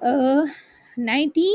19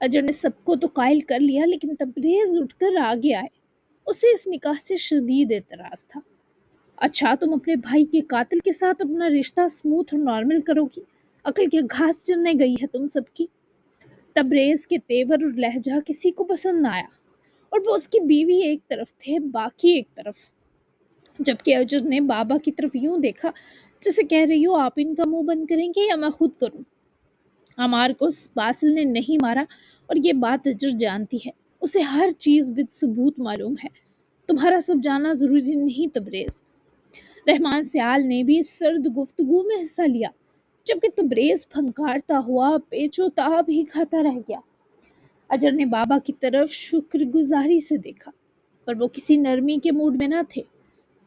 اجر نے سب کو تو قائل کر لیا، لیکن تبریز اٹھ کر آگے آئے۔ اسے اس نکاح سے شدید اعتراض تھا۔ اچھا، تم اپنے بھائی کے قاتل کے ساتھ اپنا رشتہ سموتھ اور نارمل کرو گی؟ عقل کے گھاس چرنے گئی ہے تم سب کی۔ تبریز کے تیور اور لہجہ کسی کو پسند نہ آیا، اور وہ اس کی بیوی ایک طرف تھے، باقی ایک طرف، جبکہ اجر نے بابا کی طرف یوں دیکھا جیسے کہہ رہی ہو آپ ان کا منہ بند کریں گے یا میں خود کروں۔ عمار کو باسل نے نہیں مارا، اور یہ بات اجر جانتی ہے، اسے ہر چیز بد ثبوت معلوم ہے۔ تمہارا سب جاننا ضروری نہیں تبریز۔ رحمان سیال نے بھی اس سرد گفتگو میں حصہ لیا، جبکہ تبریز پھنکارتا ہوا پیچو تاب ہی کھاتا رہ گیا۔ اجر نے بابا کی طرف شکر گزاری سے دیکھا، پر وہ کسی نرمی کے موڈ میں نہ تھے۔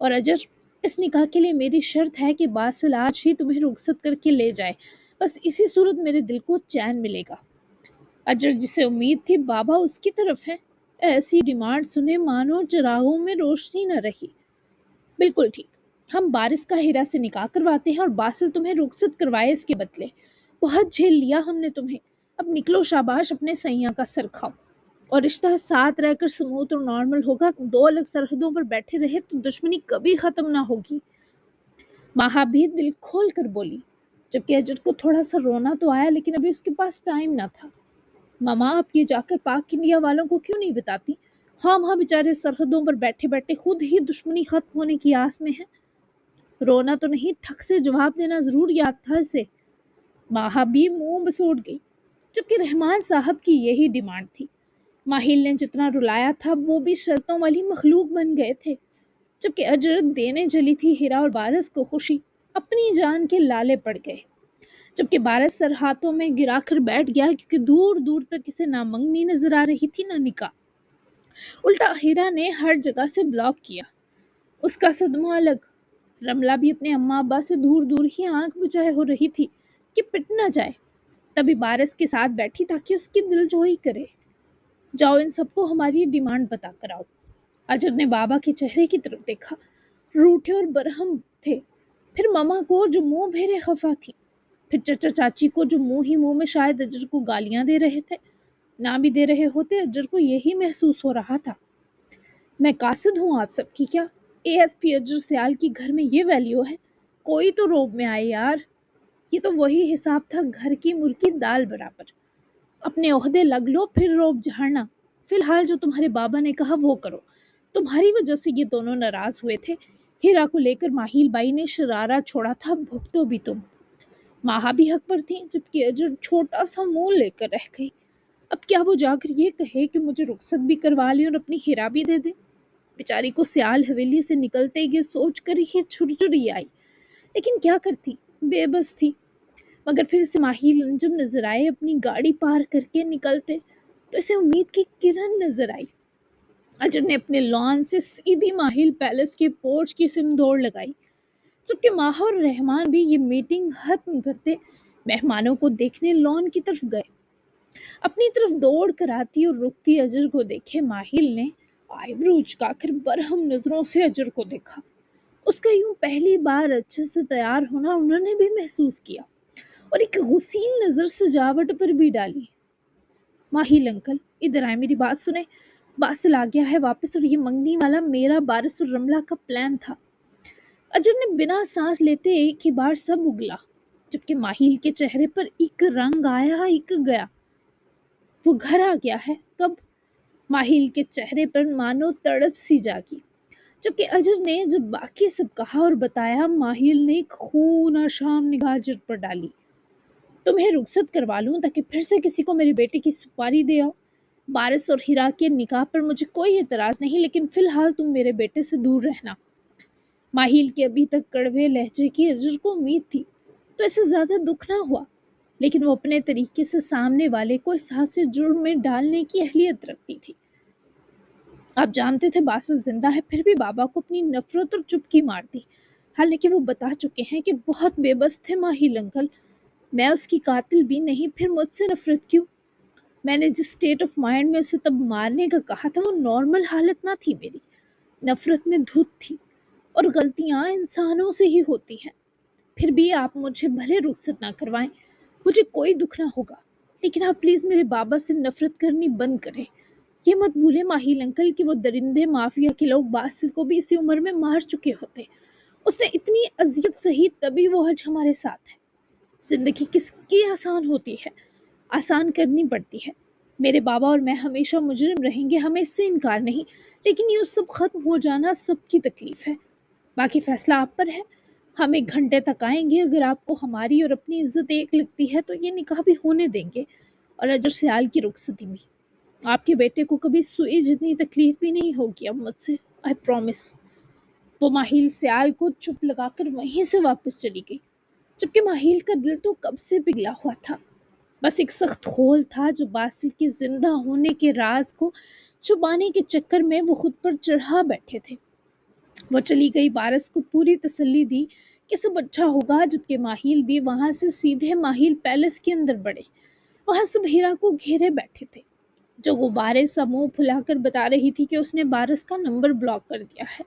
اور اجر، اس نکاح کے لیے میری شرط ہے کہ باسل آج ہی تمہیں رخصت کر کے لے جائے، بس اسی صورت میرے دل کو چین ملے گا۔ اجر جسے امید تھی بابا اس کی طرف ہے، ایسی ڈیمانڈ سنے مانو چراغوں میں روشنی نہ رہی۔ بالکل ٹھیک، ہم بارش کا ہیرا سے نکاح کرواتے ہیں اور باسل تمہیں رخصت کروائے اس کے بدلے۔ بہت جھیل لیا ہم نے تمہیں، اب نکلو شاباش، اپنے سیاں کا سر کھاؤ، اور رشتہ ساتھ رہ کر سموتھ اور نارمل ہوگا۔ دو الگ سرحدوں پر بیٹھے رہے تو دشمنی کبھی ختم نہ ہوگی۔ ماہا بھی دل کھول کر بولی، جبکہ اجر کو تھوڑا سا رونا تو آیا، لیکن ابھی اس کے پاس ٹائم نہ تھا۔ ماما، آپ یہ جا کر پاک انڈیا والوں کو کیوں نہیں بتاتی؟ ہاں بیچارے سرحدوں پر بیٹھے بیٹھے خود ہی دشمنی ختم ہونے کی آس میں ہیں۔ رونا تو نہیں، ٹھک سے جواب دینا ضرور یاد تھا اسے۔ ماہا بھی منہ بسوٹ گئی، جبکہ رحمان صاحب کی یہی ڈیمانڈ تھی۔ ماہل نے جتنا رلایا تھا وہ بھی شرطوں والی مخلوق بن گئے تھے، جبکہ اجر دینے چلی تھی ہیرا اور بارس کو خوشی، اپنی جان کے لالے پڑ گئے۔ جبکہ بارس سر ہاتھوں میں گرا کر بیٹھ گیا، کیونکہ دور دور تک اسے نہ منگنی نظر آ رہی تھی نہ نکاح۔ الٹا ہیرا نے ہر جگہ سے بلاک کیا، اس کا صدمہ الگ۔ رملہ بھی اپنے اماں ابا سے دور دور ہی آنکھ بچائے ہو رہی تھی کہ پٹ نہ جائے، تبھی بارس کے ساتھ بیٹھی تاکہ اس کی دل جوئی کرے۔ جاؤ ان سب کو ہماری ڈیمانڈ بتا کر آؤ۔ اجر نے بابا کے چہرے کی طرف دیکھا، روٹھے اور برہم تھے، پھر ماما کو جو منہ بھیرے خفا تھی، پھر چچا چاچی کو جو منہ ہی منہ میں شاید اجر کو گالیاں دے رہے تھے، نہ بھی دے رہے ہوتے اجر کو یہی محسوس ہو رہا تھا۔ میں قاصد ہوں آپ سب کی کیا؟ اے ایس پی اجر سیال کی گھر میں یہ ویلیو ہے؟ کوئی تو روب میں آئے یار۔ یہ تو وہی حساب تھا گھر کی مرغی دال برابر۔ اپنے عہدے لگ لو پھر روب جھاڑنا۔ فی الحال جو تمہارے بابا نے کہا وہ کرو۔ تمہاری وجہ سے یہ دونوں ناراض ہوئے تھے۔ ہیرا کو لے کر ماہیل بائی نے شرارہ چھوڑا تھا، بھگتو بھی تم۔ ماہا بھی حق پر تھی، جبکہ اجر چھوٹا سا منہ لے کر رہ گئی۔ اب کیا وہ جا کر یہ کہے کہ مجھے رخصت بھی کروا لے اور اپنی ہیرا بھی دے دے؟ بیچاری کو سیال حویلی سے نکلتے یہ سوچ کر ہی چھرچری آئی، لیکن کیا کرتی، بے بس تھی۔ مگر پھر سے ماہیل انجم نظر آئے، اپنی گاڑی پار کر کے نکلتے تو اسے امید کی کرن نظر آئی۔ اجر نے اپنے لان سے سیدھی ماہیل پیلس کے پورچ کی سم دوڑ لگائی، جبکہ ماہا اور رحمان بھی یہ میٹنگ ختم کرتے مہمانوں کو دیکھنے لان کی طرف گئے۔ اپنی طرف دوڑ کر آتی اور رکتی اجر کو دیکھے ماہیل نے آئی برو اچکا کر برہم نظروں سے اجر کو دیکھا۔ اس کا یوں پہلی بار اچھے سے تیار ہونا انہوں نے بھی محسوس کیا، اور ایک غسیل نظر سجاوٹ پر بھی ڈالی۔ ماہیل انکل ادھر آئے، میری بات سنیں۔ باسل آ گیا ہے واپس، اور یہ منگنی والا میرا، بارس اور رملہ کا پلان تھا۔ اجر نے بنا سانس لیتے ایک ہی بار سب اگلا، جبکہ ماہیل کے چہرے پر ایک رنگ آیا ایک گیا۔ وہ گھر آ گیا ہے کب؟ ماہیل کے چہرے پر مانو تڑپ سی جاگی، جبکہ اجر نے جب باقی سب کہا اور بتایا، ماہیل نے ایک خون آشام نگاہ اجر پر ڈالی۔ تمہیں رخصت کروا لوں تاکہ پھر سے کسی کو میرے بیٹے کی سپاری دے آؤ۔ بارس اور ہیرا کے نکاح پر مجھے کوئی اعتراض نہیں، لیکن فی الحال تم میرے بیٹے سے دور رہنا۔ ماہیل کے ابھی تک کڑوے لہجے کی اجر کو امید تھی تو اسے زیادہ دکھ نہ ہوا، لیکن وہ اپنے طریقے سے سامنے والے کو احساس جرم میں ڈالنے کی اہلیت رکھتی تھی۔ آپ جانتے تھے باسل زندہ ہے، پھر بھی بابا کو اپنی نفرت اور چپکی مار دی، حالانکہ وہ بتا چکے ہیں کہ بہت بے بس تھے ماہیل انکل۔ میں اس کی قاتل بھی نہیں، پھر مجھ سے نفرت کیوں؟ میں نے جس سٹیٹ آف مائنڈ میں اسے تب مارنے کا کہا تھا وہ نارمل حالت نہ تھی میری، نفرت میں دھت تھی، اور غلطیاں انسانوں سے ہی ہوتی ہیں۔ پھر بھی آپ مجھے بھلے رخصت نہ کروائیں، مجھے کوئی دکھ نہ ہوگا، لیکن آپ پلیز میرے بابا سے نفرت کرنی بند کریں۔ یہ مت بھولے ماہیل انکل کہ وہ درندے مافیا کے لوگ باسل کو بھی اسی عمر میں مار چکے ہوتے۔ اس نے اتنی اذیت سہی تبھی وہ آج ہمارے ساتھ ہے۔ زندگی کس کی آسان ہوتی ہے؟ آسان کرنی پڑتی ہے۔ میرے بابا اور میں ہمیشہ مجرم رہیں گے، ہمیں اس سے انکار نہیں، لیکن یہ سب ختم ہو جانا سب کی تکلیف ہے۔ باقی فیصلہ آپ پر ہے۔ ہم 1 گھنٹے تک آئیں گے، اگر آپ کو ہماری اور اپنی عزت ایک لگتی ہے تو یہ نکاح بھی ہونے دیں گے، اور اجر سیال کی رخصتی بھی۔ آپ کے بیٹے کو کبھی سوئی جتنی تکلیف بھی نہیں ہوگی اب مجھ سے، آئی پرومس۔ وہ ماہیل سیال کو چپ لگا کر وہیں سے واپس چلی گئی، جبکہ ماہیل کا دل تو کب سے پگھلا ہوا تھا۔ بس ایک سخت خول تھا جو باسل کے زندہ ہونے کے راز کو چھپانے کے چکر میں وہ خود پر چڑھا بیٹھے تھے۔ وہ چلی گئی، بارس کو پوری تسلی دی کہ سب اچھا ہوگا، جبکہ ماہیل بھی وہاں سے سیدھے ماہیل پیلس کے اندر بڑھے۔ وہاں سب ہیرا کو گھیرے بیٹھے تھے، جو غبارے سا منہ پھلا کر بتا رہی تھی کہ اس نے بارس کا نمبر بلاک کر دیا ہے۔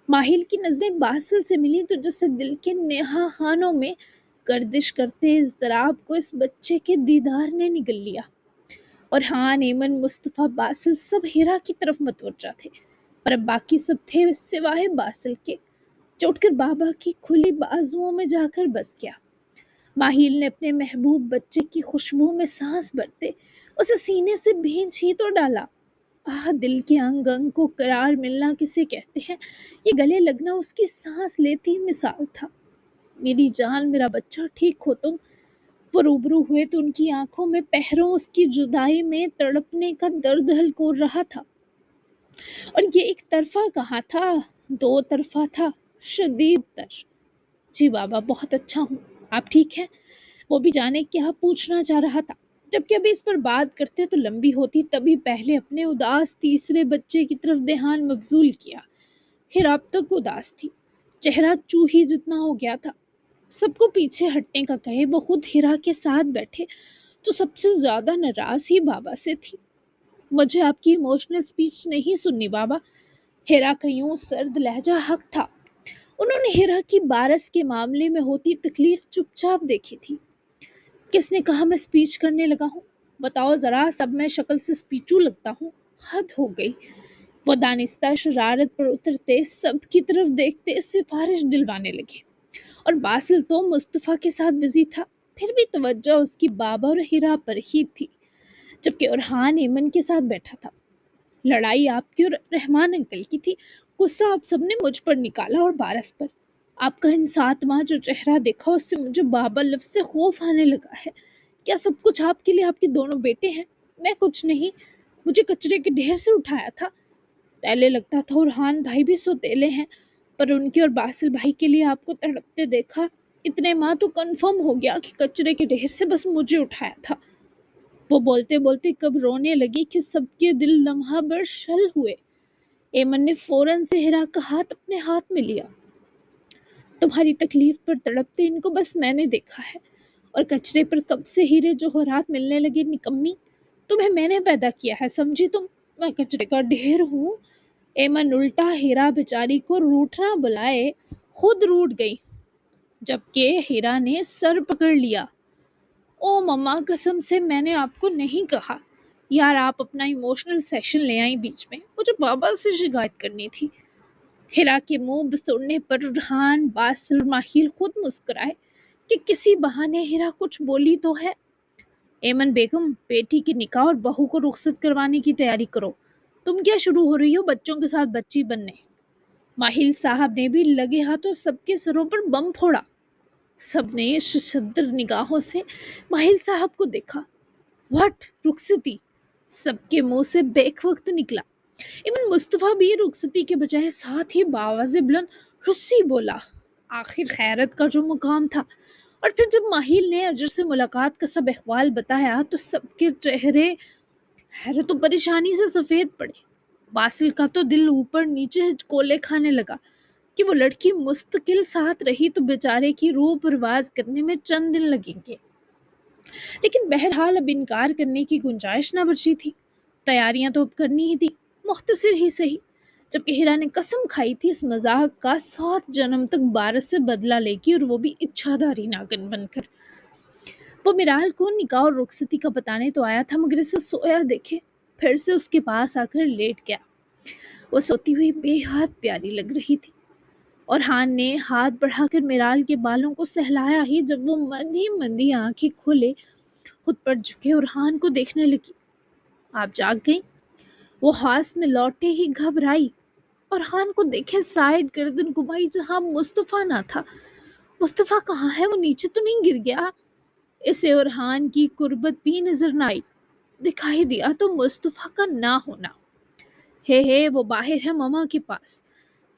ماہیل کی نظریں باسل سے ملی تو جیسے دل کے نہا خانوں میں گردش کرتے اضطراب کو اس بچے کے دیدار نے نگل لیا۔ اور ہاں، ایمن، مصطفیٰ، باسل سب ہیرا کی طرف متوجہ تھے، پر اب باقی سب تھے سوائے باسل کے، جو اٹھ کر بابا کی کھلی بازوؤں میں جا کر بس گیا۔ ماہیل نے اپنے محبوب بچے کی خوشبو میں سانس بھرتے اسے سینے سے بھینچ ہی تو ڈالا۔ دل کے انگ انگ کو قرار ملنا کسے کہتے ہیں، یہ گلے لگنا اس کی سانس لیتی مثال تھا۔ میری جان، میرا بچہ، ٹھیک ہو تم؟ وہ روبرو ہوئے تو ان کی آنکھوں میں پہروں اس کی جدائی میں تڑپنے کا درد ہلکور رہا تھا، اور یہ ایک طرفہ کہاں تھا، 2 طرفہ تھا، شدید تر۔ جی بابا، بہت اچھا ہوں، آپ ٹھیک ہیں؟ وہ بھی جانے کیا پوچھنا چاہ رہا تھا، جبکہ ابھی اس پر بات کرتے تو لمبی ہوتی، تبھی پہلے اپنے اداس تیسرے بچے کی طرف دھیان مبذول کیا۔ ہیرا اب تک اداس تھی، چہرہ چوہی جتنا ہو گیا تھا۔ سب کو پیچھے ہٹنے کا کہے، وہ خود ہیرا کے ساتھ بیٹھے تو سب سے زیادہ ناراض ہی بابا سے تھی۔ مجھے آپ کی ایموشنل سپیچ نہیں سننی بابا۔ ہیرا کا یوں سرد لہجہ حق تھا۔ انہوں نے ہیرا کی بارس کے معاملے میں ہوتی تکلیف چپ چاپ دیکھی تھی۔ کس نے کہا میں سپیچ کرنے لگا ہوں؟ بتاؤ ذرا، سب میں شکل سے سپیچو لگتا ہوں؟ حد ہو گئی۔ وہ دانستہ شرارت پر اترتے سب کی طرف دیکھتے سفارش دلوانے لگے، اور باسل تو مصطفیٰ کے ساتھ بزی تھا، پھر بھی توجہ اس کی بابا اور ہیرا پر ہی تھی، جبکہ ارحان ایمن کے ساتھ بیٹھا تھا۔ لڑائی آپ کی اور رحمان انکل کی تھی، غصہ آپ سب نے مجھ پر نکالا اور بارس پر۔ آپ کا انساتواں جو چہرہ دیکھا، اس سے مجھے بابا لفظ سے خوف آنے لگا ہے۔ کیا سب کچھ آپ کے لیے آپ کے دونوں بیٹے ہیں؟ میں کچھ نہیں، مجھے کچرے کے ڈھیر سے اٹھایا تھا۔ پہلے لگتا تھا ارحان بھائی بھی سوتیلے ہیں، پر ان کے اور باسل بھائی کے لیے آپ کو تڑپتے دیکھا، اتنے ماں تو کنفرم ہو گیا کہ کچرے کے ڈھیر سے بس مجھے اٹھایا تھا۔ وہ بولتے بولتے کب رونے لگی کہ سب کے دل لمحہ بھر شل ہوئے۔ ایمن نے فوراً سے ہیرا کا ہاتھ اپنے ہاتھ میں لیا۔ تمہاری تکلیف پر تڑپتے ان کو بس میں نے دیکھا ہے، اور کچرے پر کب سے ہیرے جوہرات ملنے لگے، نکمی؟ تمہیں میں نے پیدا کیا ہے، سمجھی تم؟ میں کچرے کا ڈھیر ہوں؟ ایمن الٹا ہیرا بیچاری کو روٹنا بلائے خود روٹ گئی، جبکہ ہیرا نے سر پکڑ لیا۔ او مما، قسم سے میں نے آپ کو نہیں کہا۔ یار، آپ اپنا ایموشنل سیشن لے آئیں بیچ میں، مجھے بابا سے شکایت کرنی تھی۔ ہیرا کے منہ بسوڑنے پر ارحان، باسل اور ماہیل خود مسکرائے کہ کسی بہانے ہیرا کچھ بولی تو ہے۔ ایمن بیگم، بیٹی کے نکاح اور بہو کو رخصت کروانے کی تیاری کرو۔ تم کیا شروع ہو رہی ہو بچوں کے ساتھ بچی بننے؟ ماہیل صاحب نے بھی لگے ہاتھوں سب کے سروں پر بم پھوڑا۔ سب نے شدر نگاہوں سے ماہیل صاحب کو دیکھا۔ واٹ؟ رخصتی؟ سب کے منہ سے بیک وقت نکلا۔ ایمن مصطفیٰ بھی رخصتی کے بجائے ساتھ ہی باواز بلند رسی بولا۔ آخر خیرت کا جو مقام تھا۔ اور پھر جب ماہیل نے اجر سے ملاقات کا سب احوال بتایا تو سب کے چہرے حیرت و پریشانی سے سفید پڑے۔ باسل کا تو دل اوپر نیچے کولے کھانے لگا کہ وہ لڑکی مستقل ساتھ رہی تو بیچارے کی روح پرواز کرنے میں چند دن لگیں گے، لیکن بہرحال اب انکار کرنے کی گنجائش نہ بچی تھی۔ تیاریاں تو اب کرنی ہی تھی، مختصر ہی صحیح، جبکہ ہیرا نے قسم کھائی تھی اس مذاق کا 7 جنم تک بارس سے بدلہ لے گی، اور وہ بھی اچھا داری ناگن بن کر۔ وہ میرال کو نکاح اور رخصتی کا بتانے تو آیا تھا، مگر اسے سویا دیکھے پھر سے اس کے پاس آ کر لیٹ گیا۔ وہ سوتی ہوئی بے حد پیاری لگ رہی تھی، اور ہان نے ہاتھ بڑھا کر میرال کے بالوں کو سہلایا ہی جب وہ مندی مندی آنکھیں کھولے خود پر جھکے اور ہان کو دیکھنے لگی۔ آپ جاگ گئی؟ وہ ہاس میں لوٹے ہی گھبرائی اور ہان کو دیکھے سائڈ گردن گمائی جہاں مصطفیٰ نہ تھا۔ مصطفیٰ کہاں ہے؟ وہ نیچے تو نہیں گر گیا؟ اسے اور ہان کی قربت بھی نظر نہ آئی۔ دکھائی دیا تو مصطفیٰ کا نہ ہونا۔ ہے وہ باہر ہے ماما کے پاس۔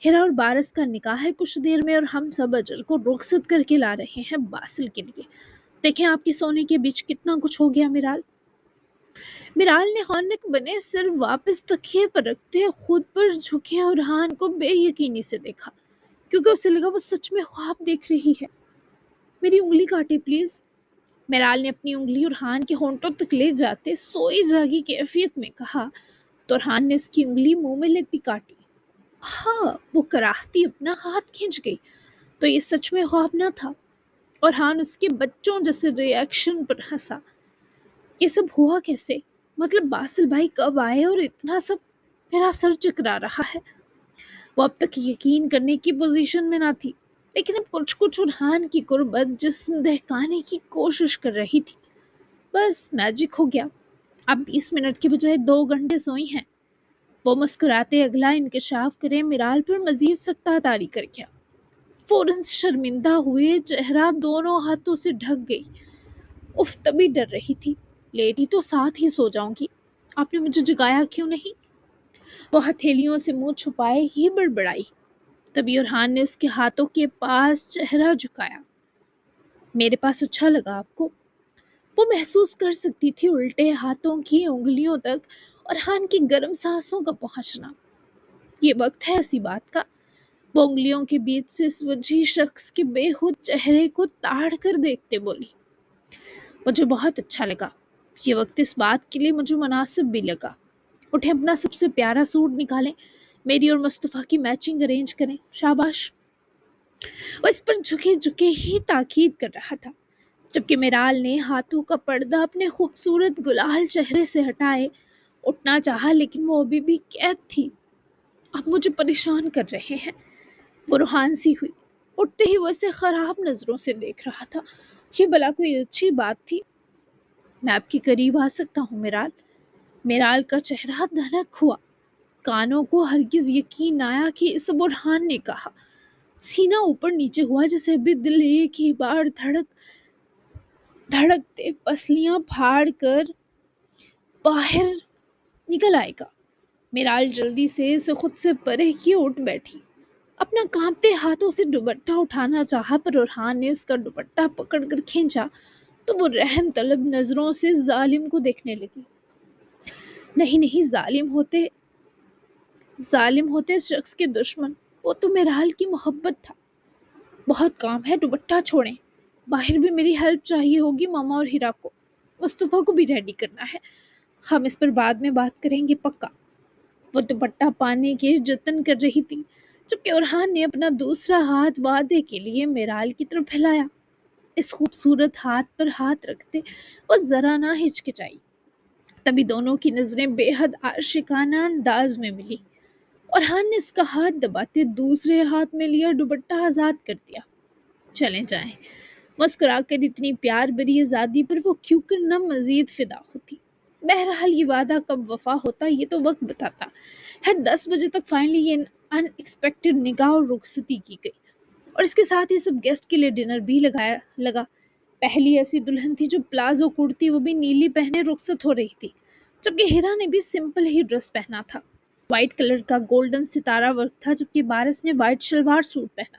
ہیرا اور بارس کا نکاح ہے کچھ دیر میں، اور ہم سب اجر کو رخصت کر کے لا رہے ہیں باسل کے لیے۔ دیکھیں آپ کے سونے کے بیچ کتنا کچھ ہو گیا میرال۔ میرال نے خانک بنے سر واپس تکیے پر رکھتے خود پر جھکے اور ہان کو بے یقینی سے دیکھا، کیونکہ اسے لگا وہ سچ میں خواب دیکھ رہی ہے۔ میری انگلی کاٹے پلیز۔ میرال نے اپنی انگلی اور ہان کے ہونٹوں تک لے جاتے سوئی جاگی کیفیت میں کہا، تو ہان نے اس کی انگلی منہ میں لیتی کاٹی۔ ہاں، وہ کراہتی اپنا ہاتھ کھینچ گئی تو یہ سچ میں خواب نہ تھا، اور ہان اس کے بچوں جیسے ریاکشن پر ہنسا۔ یہ سب ہوا کیسے؟ مطلب باسل بھائی کب آئے اور اتنا سب؟ میرا سر چکرا رہا ہے۔ وہ اب تک یقین کرنے کی پوزیشن میں نہ تھی، لیکن اب کچھ کچھ اور ہان کی قربت جسم دہکانے کی کوشش کر رہی تھی۔ بس میجک ہو گیا، اب 20 منٹ کے بجائے 2 گھنٹے سوئی ہیں۔ وہ مسکراتے اگلا انکشاف کرے میرال پر مزید سکتہ طاری کر گیا۔ فوراً شرمندہ ہوئے چہرہ دونوں ہاتھوں سے ڈھک گئی۔ اف، تبھی ڈر رہی تھی، لیٹی تو ساتھ ہی سو جاؤں گی، آپ نے مجھے جگایا کیوں نہیں؟ وہ ہتھیلیوں سے منہ چھپائے ہی بڑبڑائی۔ تبھی ارحان نے اس کے ہاتھوں کے پاس چہرہ جھکایا۔ میرے پاس اچھا لگا آپ کو؟ وہ محسوس کر سکتی تھی الٹے ہاتھوں کی انگلیوں تک ارحان کی گرم سانسوں کا پہنچنا۔ یہ وقت ہے ایسی بات کا۔ وہ انگلیوں کے بیچ سے اس وجھی شخص کے بے خود چہرے کو تاڑ کر دیکھتے بولی، مجھے بہت اچھا لگا، یہ وقت اس بات کے لیے مجھے مناسب بھی لگا۔ اٹھیں، اپنا سب سے پیارا سوٹ نکالیں، میری اور مصطفیٰ کی میچنگ ارینج کریں، شاباش۔ وہ اس پر جھکے جھکے ہی تاکید کر رہا تھا، جبکہ میرال نے ہاتھوں کا پردہ اپنے خوبصورت گلال چہرے سے ہٹائے اٹھنا چاہا، لیکن وہ ابھی بھی قید تھی۔ آپ مجھے پریشان کر رہے ہیں۔ وہ روحان سی ہوئی، اٹھتے ہی وہ اسے خراب نظروں سے دیکھ رہا تھا۔ یہ بلا کوئی اچھی بات تھی؟ میں آپ کے قریب آ سکتا ہوں میرال؟ میرال کا چہرہ دھنک ہوا، کانوں کو ہرگز یقین نہ آیا کہ اس برہان نے کہا۔ سینہ اوپر نیچے ہوا جیسے ابھی دل ایک ہی بار دھڑکتے پسلیاں پھاڑ کر باہر نکل آئے گا۔ میرال جلدی سے اسے خود سے پرے کیے اٹھ بیٹھی، اپنا کانپتے ہاتھوں سے دوپٹہ اٹھانا چاہا، پر ارحان نے اس کا دوپٹہ پکڑ کر کھینچا تو وہ رحم طلب نظروں سے ظالم کو دیکھنے لگی۔ نہیں نہیں، ظالم ہوتے اس شخص کے دشمن، وہ تو میرال کی محبت تھا۔ بہت کام ہے، دوپٹہ چھوڑیں، باہر بھی میری ہیلپ چاہیے ہوگی ماما اور ہیرا کو، مصطفیٰ کو بھی ریڈی کرنا ہے، ہم اس پر بعد میں بات کریں گے پکا۔ وہ دوپٹہ پانے کے جتن کر رہی تھی، جبکہ ارحان نے اپنا دوسرا ہاتھ وعدے کے لیے میرال کی طرف ہلایا۔ اس خوبصورت ہاتھ پر ہاتھ رکھتے وہ ذرا نہ ہچکچائی۔ تبھی دونوں کی نظریں بے حد عاشقانہ انداز میں ملی۔ ارحان نے اس کا ہاتھ دباتے دوسرے ہاتھ میں لیا، دوپٹہ آزاد کر دیا۔ چلیں جائیں۔ مسکرا کر اتنی پیار بری آزادی پر وہ کیوں کر نہ مزید فدا ہوتی۔ بہرحال یہ وعدہ کب وفا ہوتا یہ تو وقت بتاتا۔ 10 بجے تک فائنلی یہ ان ایکسپیکٹڈ نکاح اور رخصتی کی گئی، اور اس کے ساتھ ہی سب گیسٹ کے لیے ڈنر بھی لگا۔ پہلی ایسی دلہن تھی جو پلازو کرتی، وہ بھی نیلی پہنے رخصت ہو رہی تھی، جبکہ ہیرا نے بھی سمپل ہی ڈریس پہنا تھا۔ وائٹ کلر کا گولڈن ستارہ ورک تھا، جبکہ بارس نے وائٹ شلوار سوٹ پہنا۔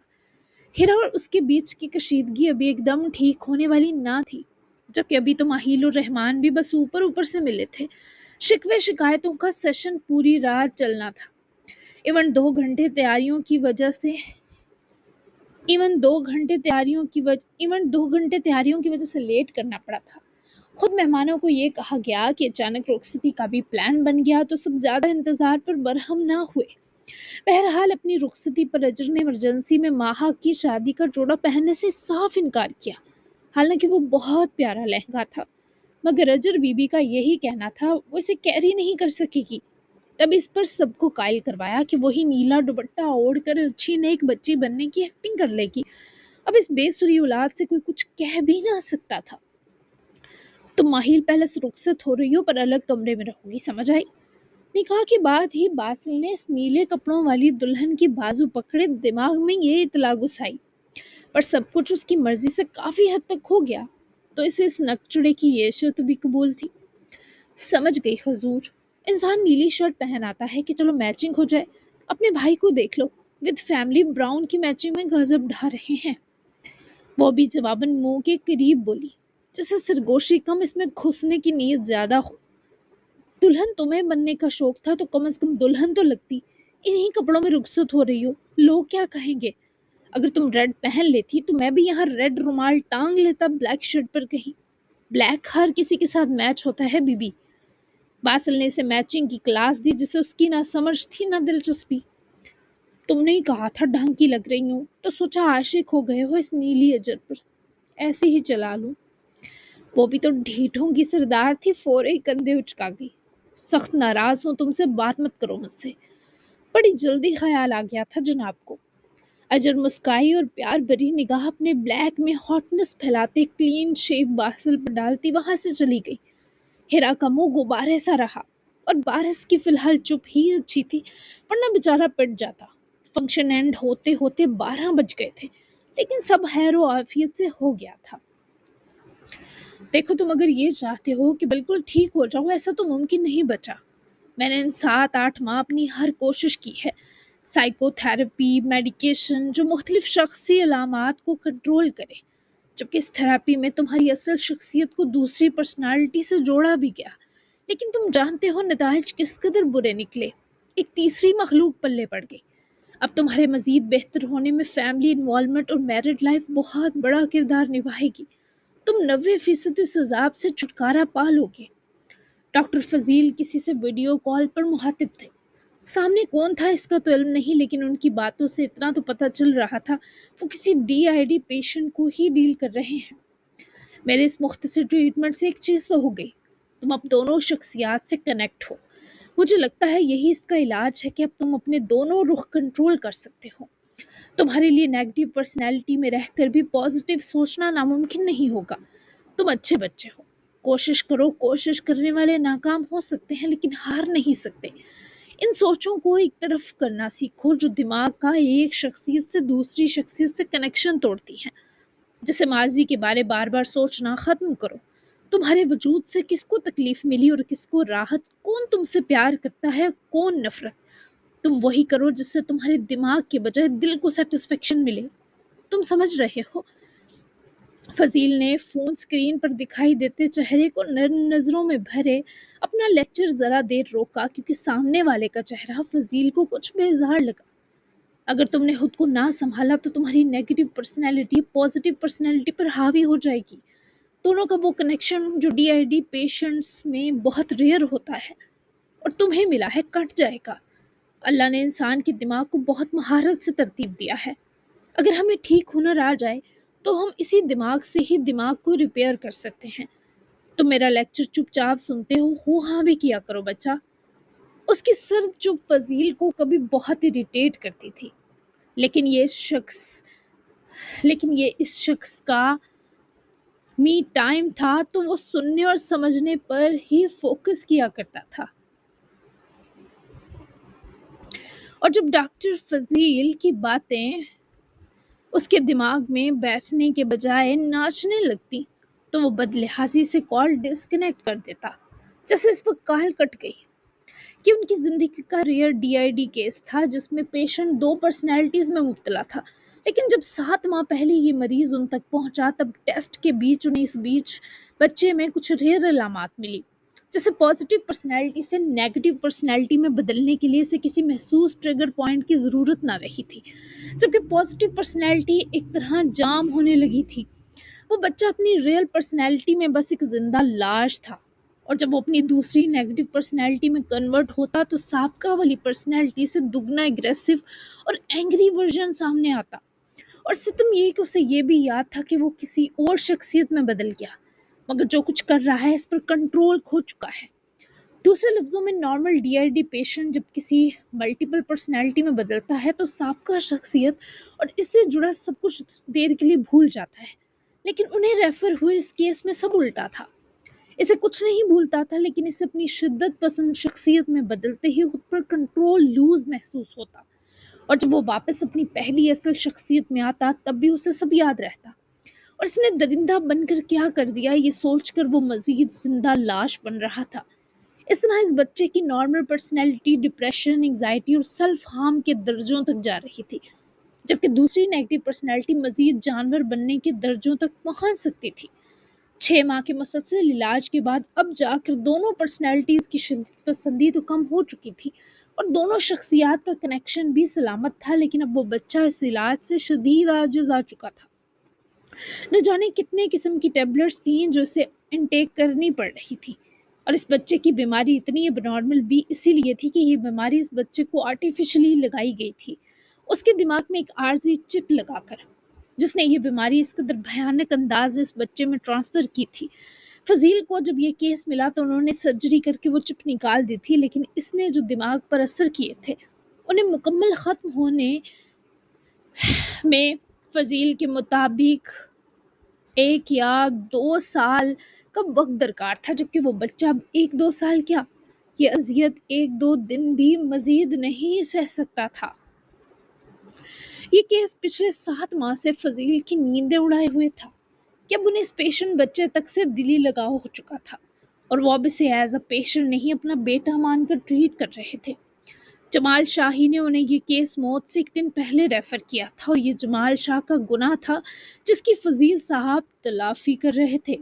ہیرا اور اس کے بیچ کی کشیدگی ابھی ایک دم ٹھیک ہونے والی نہ تھی، جبکہ ابھی تو ماہیل اور رحمان بھی بس اوپر سے ملے تھے۔ شکوے شکایتوں کا سیشن پوری رات چلنا تھا۔ ایون 2 گھنٹے تیاریوں کی وجہ سے لیٹ کرنا پڑا تھا۔ خود مہمانوں کو یہ کہا گیا کہ اچانک رخصتی کا بھی پلان بن گیا تو سب زیادہ انتظار پر برہم نہ ہوئے۔ بہرحال اپنی رخصتی پر اجر نے ایمرجنسی میں ماہا کی شادی کا جوڑا پہننے سے صاف انکار کیا۔ حالانکہ وہ بہت پیارا لہنگا تھا، مگر اجر بی بی کا یہی کہنا تھا وہ اسے کیری نہیں کر سکے گی۔ تب اس پر سب کو قائل کروایا کہ وہی نیلا دوپٹہ اوڑھ کر اچھی نیک بچی بننے کی ایکٹنگ کر لے گی۔ اب اس بے سری اولاد سے کوئی کچھ کہہ بھی نہ سکتا تھا۔ تم ماہیل پہلے سے رخصت ہو رہی ہو پر الگ کمرے میں رہو گی، سمجھ آئی؟ نکاح کے بعد ہی باسل نے اس نیلے کپڑوں والی دلہن کی بازو پکڑے دماغ میں یہ اطلاع گھسائی، پر سب کچھ اس کی مرضی سے کافی حد تک ہو گیا تو اسے اس نکچڑے کی یہ شرط بھی قبول تھی۔ سمجھ گئی حضور، انسان نیلی شرٹ پہن آتا ہے کہ چلو میچنگ ہو جائے۔ اپنے بھائی کو دیکھ لو، ود فیملی براؤن کی میچنگ میں غضب ڈھا رہے ہیں۔ وہ بھی جواباً منہ کے قریب بولی، جیسے سرگوشی کم اس میں گھسنے کی نیت زیادہ ہو۔ دلہن تمہیں بننے کا شوق تھا تو کم از کم دلہن تو لگتی، انہی کپڑوں میں رخصت ہو رہی ہو، لوگ کیا کہیں گے؟ اگر تم ریڈ پہن لیتی تو میں بھی یہاں ریڈ رومال ٹانگ لیتا بلیک شرٹ پر کہیں۔ بلیک ہر کسی کے ساتھ میچ ہوتا ہے بی بی۔ باسل نے اسے میچنگ کی کلاس دی جسے اس کی نہ سمجھ تھی نہ دلچسپی۔ تم نے ہی کہا تھا ڈھنگ کی لگ رہی ہوں تو سوچا عاشق ہو گئے ہو اس نیلی اجر پر، ایسے ہی چلا لوں۔ وہ بھی تو ڈھیٹوں کی سردار تھی، فورے ہی کندھے اچکا گئی۔ سخت ناراض ہوں تم سے، بات مت کرو مجھ سے۔ بڑی جلدی خیال آ گیا تھا جناب کو۔ اجر مسکائی اور پیار بھری نگاہ اپنے بلیک میں ہاٹنس پھیلاتے کلین شیپ باسل پر ڈالتی وہاں سے چلی گئی۔ ہیرا کا منہ غبارے سا رہا، اور بارش کی فی الحال چپ ہی اچھی تھی، ورنہ بیچارہ پٹ جاتا۔ فنکشن اینڈ ہوتے ہوتے 12 بج گئے تھے، لیکن سب خیر و عافیت سے ہو گیا تھا۔ دیکھو تم اگر یہ چاہتے ہو کہ بالکل ٹھیک ہو جاؤ، ایسا تو ممکن نہیں بچا۔ میں نے ان 7-8 ماہ اپنی ہر کوشش کی ہے، سائیکو تھراپی، میڈیکیشن جو مختلف شخصی علامات کو کنٹرول کرے، جبکہ اس تھراپی میں تمہاری اصل شخصیت کو دوسری پرسنالٹی سے جوڑا بھی گیا، لیکن تم جانتے ہو نتائج کس قدر برے نکلے۔ ایک تیسری مخلوق پلے پڑ گئی۔ اب تمہارے مزید بہتر ہونے میں فیملی انوالومنٹ اور میرڈ لائف بہت بڑا کردار نبھائے گی۔ تم 90% اس عذاب سے چھٹکارا پا لو گے۔ ڈاکٹر فضیل کسی سے ویڈیو کال پر مخاطب تھے۔ سامنے کون تھا اس کا تو علم نہیں، لیکن ان کی باتوں سے اتنا تو پتہ چل رہا تھا وہ کسی DID پیشنٹ کو ہی ڈیل کر رہے ہیں۔ میرے اس مختصر ٹریٹمنٹ سے ایک چیز تو ہو گئی، تم اب دونوں شخصیات سے کنیکٹ ہو۔ مجھے لگتا ہے یہی اس کا علاج ہے کہ اب تم اپنے دونوں رخ کنٹرول کر سکتے ہو۔ تمہارے لیے نیگیٹو پرسنالٹی میں رہ کر بھی پازیٹیو سوچنا ناممکن نہیں ہوگا۔ تم اچھے بچے ہو، کوشش کرو۔ کوشش کرنے والے ناکام ہو سکتے ہیں لیکن ہار نہیں سکتے۔ ان سوچوں کو ایک طرف کرنا سیکھو جو دماغ کا ایک شخصیت سے دوسری شخصیت سے کنیکشن توڑتی ہیں۔ جیسے ماضی کے بارے بار بار سوچنا ختم کرو۔ تمہارے وجود سے کس کو تکلیف ملی اور کس کو راحت، کون تم سے پیار کرتا ہے کون نفرت، تم وہی کرو جس سے تمہارے دماغ کے بجائے دل کو سیٹسفیکشن ملے۔ تم سمجھ رہے ہو؟ فضیل نے فون سکرین پر دکھائی دیتے چہرے کو نرم نظروں میں بھرے اپنا لیکچر ذرا دیر روکا، کیونکہ سامنے والے کا چہرہ فضیل کو کچھ بیزار لگا۔ اگر تم نے خود کو نہ سنبھالا تو تمہاری نیگیٹو پرسنالٹی پازیٹیو پرسنالٹی پر حاوی ہو جائے گی۔ دونوں کا وہ کنیکشن جو DID پیشنٹس میں بہت ریئر ہوتا ہے اور تمہیں ملا ہے، کٹ جائے گا۔ اللہ نے انسان کے دماغ کو بہت مہارت سے ترتیب دیا ہے۔ اگر ہمیں ٹھیک ہنر آ جائے تو ہم اسی دماغ سے ہی دماغ کو ریپیئر کر سکتے ہیں۔ تم میرا لیکچر چپ چاپ سنتے ہو ہاں بھی کیا کرو بچہ۔ اس کی سرد چپ فضیل کو کبھی بہت اریٹیٹ کرتی تھی، لیکن یہ اس شخص کا می ٹائم تھا تو وہ سننے اور سمجھنے پر ہی فوکس کیا کرتا تھا۔ اور جب ڈاکٹر فضیل کی باتیں اس کے دماغ میں بیٹھنے کے بجائے ناچنے لگتی تو وہ بدلحاظی سے کال ڈسکنیکٹ کر دیتا۔ جیسے اس وقت کال کٹ گئی کہ ان کی زندگی کا ریئر DID کیس تھا جس میں پیشنٹ 2 پرسنالٹیز میں مبتلا تھا، لیکن جب 7 ماہ پہلے یہ مریض ان تک پہنچا تب ٹیسٹ کے بیچ انہیں اس بیچ بچے میں کچھ ریئر علامات ملی، جیسے پازیٹیو پرسنالٹی سے نیگیٹو پرسنالٹی میں بدلنے کے لیے اسے کسی محسوس ٹریگر پوائنٹ کی ضرورت نہ رہی تھی، جبکہ پازیٹیو پرسنالٹی ایک طرح جام ہونے لگی تھی۔ وہ بچہ اپنی ریئل پرسنالٹی میں بس ایک زندہ لاش تھا، اور جب وہ اپنی دوسری نیگیٹو پرسنالٹی میں کنورٹ ہوتا تو سابقہ والی پرسنالٹی سے دگنا اگریسو اور اینگری ورژن سامنے آتا، اور ستم یہ کہ اسے یہ بھی یاد تھا کہ وہ کسی اور شخصیت میں بدل گیا، مگر جو کچھ کر رہا ہے اس پر کنٹرول کھو چکا ہے۔ دوسرے لفظوں میں normal D I D patient جب کسی ملٹیپل پرسنالٹی میں بدلتا ہے تو سابقہ شخصیت اور اس سے جڑا سب کچھ دیر کے لیے بھول جاتا ہے، لیکن انہیں ریفر ہوئے اس کیس میں سب الٹا تھا۔ اسے کچھ نہیں بھولتا تھا، لیکن اسے اپنی شدت پسند شخصیت میں بدلتے ہی خود پر کنٹرول لوز محسوس ہوتا، اور جب وہ واپس اپنی پہلی اصل شخصیت میں آتا تب بھی اسے سب یاد رہتا، اور اس نے درندہ بن کر کیا کر دیا یہ سوچ کر وہ مزید زندہ لاش بن رہا تھا۔ اس طرح اس بچے کی نارمل پرسنالٹی ڈپریشن، انگزائٹی اور سیلف ہارم کے درجوں تک جا رہی تھی، جبکہ دوسری نیگیٹو پرسنالٹی مزید جانور بننے کے درجوں تک پہنچ سکتی تھی۔ 6 ماہ کے مسلسل علاج کے بعد اب جا کر دونوں پرسنالٹیز کی شدت پسندی تو کم ہو چکی تھی اور دونوں شخصیات کا کنیکشن بھی سلامت تھا، لیکن اب وہ بچہ اس علاج سے شدید عاجز آ چکا تھا۔ نہ جانے کتنے قسم کی ٹیبلٹس تھیں جو اسے انٹیک کرنی پڑ رہی تھی، اور اس بچے کی بیماری اتنی اب نارمل بھی اسی لیے تھی کہ یہ بیماری اس بچے کو آرٹیفیشلی لگائی گئی تھی، اس کے دماغ میں ایک عارضی چپ لگا کر، جس نے یہ بیماری اس قدر بھیانک انداز میں اس بچے میں ٹرانسفر کی تھی۔ فضیل کو جب یہ کیس ملا تو انہوں نے سرجری کر کے وہ چپ نکال دی تھی، لیکن اس نے جو دماغ پر اثر کیے تھے انہیں مکمل ختم ہونے میں فضیل کے مطابق 1 یا 2 سال کا وقت درکار تھا، جبکہ وہ بچہ اب 1-2 سال کیا، یہ اذیت 1-2 دن بھی مزید نہیں سہ سکتا تھا۔ یہ کیس پچھلے 7 ماہ سے فضیل کی نیندیں اڑائے ہوئے تھا کہ اب انہیں اس پیشنٹ بچے تک سے دلی لگاؤ ہو چکا تھا، اور وہ اب اسے ایز اے پیشنٹ نہیں اپنا بیٹا مان کر ٹریٹ کر رہے تھے۔ جمال شاہی نے انہیں یہ کیس موت سے 1 دن پہلے ریفر کیا تھا، اور یہ جمال شاہ کا گناہ تھا جس کی فضیل صاحب تلافی کر رہے تھے۔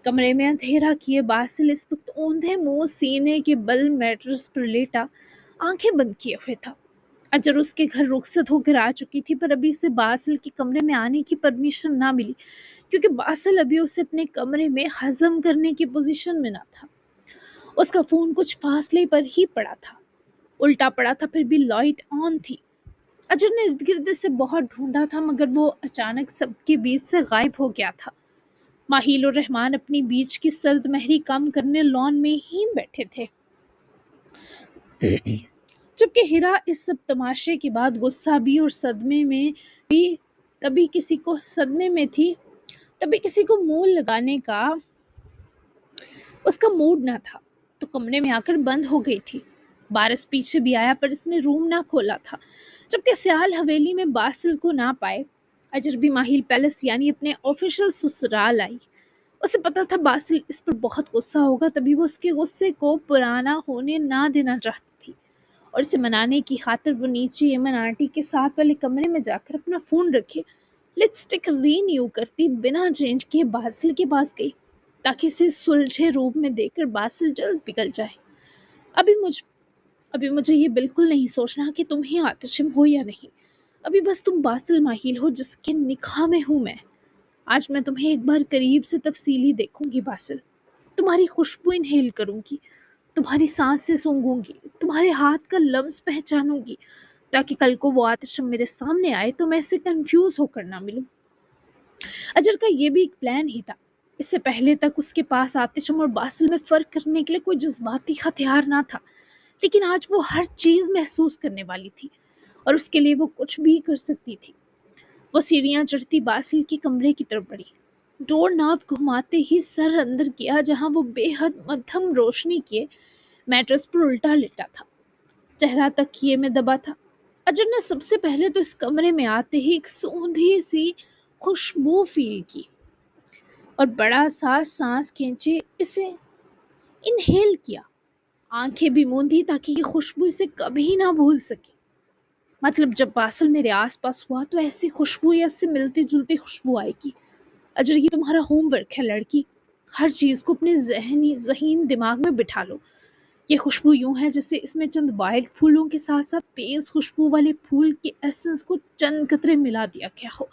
کمرے میں اندھیرا کیے باسل اس وقت اوندھے منہ سینے کے بل میٹرس پر لیٹا آنکھیں بند کیے ہوئے تھا۔ اجر اس کے گھر رخصت ہو کر آ چکی تھی، پر ابھی اسے باسل کے کمرے میں آنے کی پرمیشن نہ ملی، کیونکہ باسل ابھی اسے اپنے کمرے میں ہضم کرنے کی پوزیشن میں نہ تھا۔ اس کا فون کچھ فاصلے پر ہی پڑا تھا، الٹا پڑا تھا، پھر بھی لائٹ آن تھی۔ اجر نے ارد گرد سے بہت ڈھونڈا تھا، مگر وہ اچانک سب کے بیچ سے غائب ہو گیا تھا۔ ماہیل اور رحمان اپنی بیچ کی سرد مہری کم کرنے لان میں ہی بیٹھے تھے، جبکہ ہیرا اس سب تماشے کے بعد غصہ بھی اور صدمے میں بھی تبھی کسی کو منہ لگانے کا اس کا موڈ نہ تھا، تو کمرے میں آ کر بند ہو گئی تھی۔ بارس پیچھے بھی آیا پر اس نے روم نہ کھولا تھا، جبکہ سیال حویلی میں باسل کو نہ پائے اجر بھی ماہیل پیلس یعنی اپنے آفیشل سسرال آئی۔ اسے پتا تھا باسل اس پر بہت غصہ ہوگا، تبھی وہ اس کے غصے کو پرانا ہونے نہ دینا چاہتی تھی، اور اسے منانے کی خاطر وہ نیچے ایمن آنٹی کے ساتھ والے کمرے میں جا کر اپنا فون رکھے لپسٹک رینیو کرتی بنا چینج کیے باسل کے پاس گئی، تاکہ اسے سلجھے روپ میں دیکھ کر باسل جلد پگھل جائے۔ ابھی مجھے یہ بالکل نہیں سوچنا کہ تم ہی آتشم ہو یا نہیں، ابھی بس تم باسل ماہیل ہو جس کے نکاح میں ہوں میں۔ آج میں تمہیں ایک بار قریب سے تفصیلی دیکھوں گی باسل، تمہاری خوشبو انہیل کروں گی، تمہاری سانس سے سونگوں گی، تمہارے ہاتھ کا لمس پہچانوں گی، تاکہ کل کو وہ آتشم میرے سامنے آئے تو میں اسے کنفیوز ہو کر نہ ملوں۔ اجر کا یہ بھی ایک پلان ہی تھا۔ اس سے پہلے تک اس کے پاس آتشم اور باسل میں فرق کرنے کے لیے کوئی جذباتی ہتھیار نہ تھا، لیکن آج وہ ہر چیز محسوس کرنے والی تھی، اور اس کے لیے وہ کچھ بھی کر سکتی تھی۔ وہ سیڑھیاں چڑھتی باسل کے کمرے کی طرف بڑھی، ڈور ناپ گھماتے ہی سر اندر کیا جہاں وہ بے حد مدھم روشنی کے میٹرس پر الٹا لیٹا تھا، چہرہ تکیے میں دبا تھا۔ اجر نے سب سے پہلے تو اس کمرے میں آتے ہی ایک سوندھی سی خوشبو فیل کی اور بڑا سا سانس کھینچے اسے انہیل کیا، آنکھیں بھی موندی تاکہ یہ خوشبو اسے کبھی نہ بھول سکے۔ مطلب جب باسل میرے آس پاس ہوا تو ایسی خوشبو یا اس سے ملتی جلتی خوشبو آئے گی۔ اجر یہ تمہارا ہوم ورک ہے لڑکی، ہر چیز کو اپنے ذہین دماغ میں بٹھا لو۔ یہ خوشبو یوں ہے جیسے اس میں چند وائلڈ پھولوں کے ساتھ ساتھ تیز خوشبو والے پھول کے ایسنس کو چند قطرے ملا دیا گیا ہو۔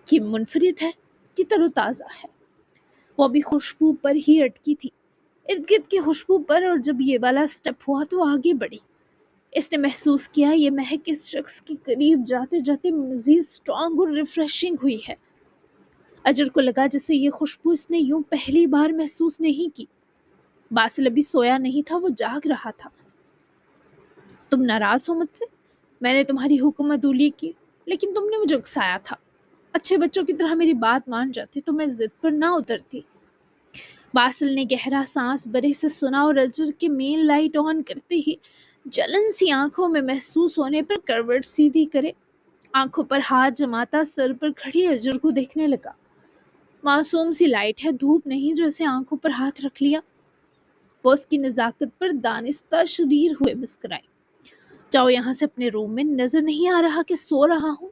یہ منفرد ہے، یہ تر و تازہ ہے۔ وہ ابھی خوشبو پر ہی اٹکی تھی، ارد گرد کی خوشبو پر، اور جب یہ والا سٹیپ ہوا تو آگے بڑھی۔ اس نے محسوس کیا یہ مہک اس شخص کے قریب جاتے جاتے مزید اسٹرانگ اور ریفریشنگ ہوئی ہے۔ اجر کو لگا جیسے یہ خوشبو اس نے یوں پہلی بار محسوس نہیں کی۔ باسل ابھی سویا نہیں تھا، وہ جاگ رہا تھا۔ تم ناراض ہو مجھ سے؟ میں نے تمہاری حکم عدولی کی، لیکن تم نے مجھے اکسایا تھا۔ اچھے بچوں کی طرح میری بات مان جاتے تو میں ضد پر نہ اترتی۔ باسل نے گہرا سانس برے سے سنا اور اجر کے مین لائٹ آن کرتے ہی جلن سی آنکھوں میں محسوس ہونے پر کروٹ سیدھی کرے آنکھوں پر ہاتھ جماتا سر پر کھڑی اجر کو دیکھنے لگا۔ معصوم سی لائٹ ہے، دھوپ نہیں جو اسے آنکھوں پر ہاتھ رکھ لیا۔ وہ اس کی نزاکت پر دانستہ شریر ہوئے مسکرائے۔ جاؤ یہاں سے اپنے روم میں، نظر نہیں آ رہا کہ سو رہا ہوں؟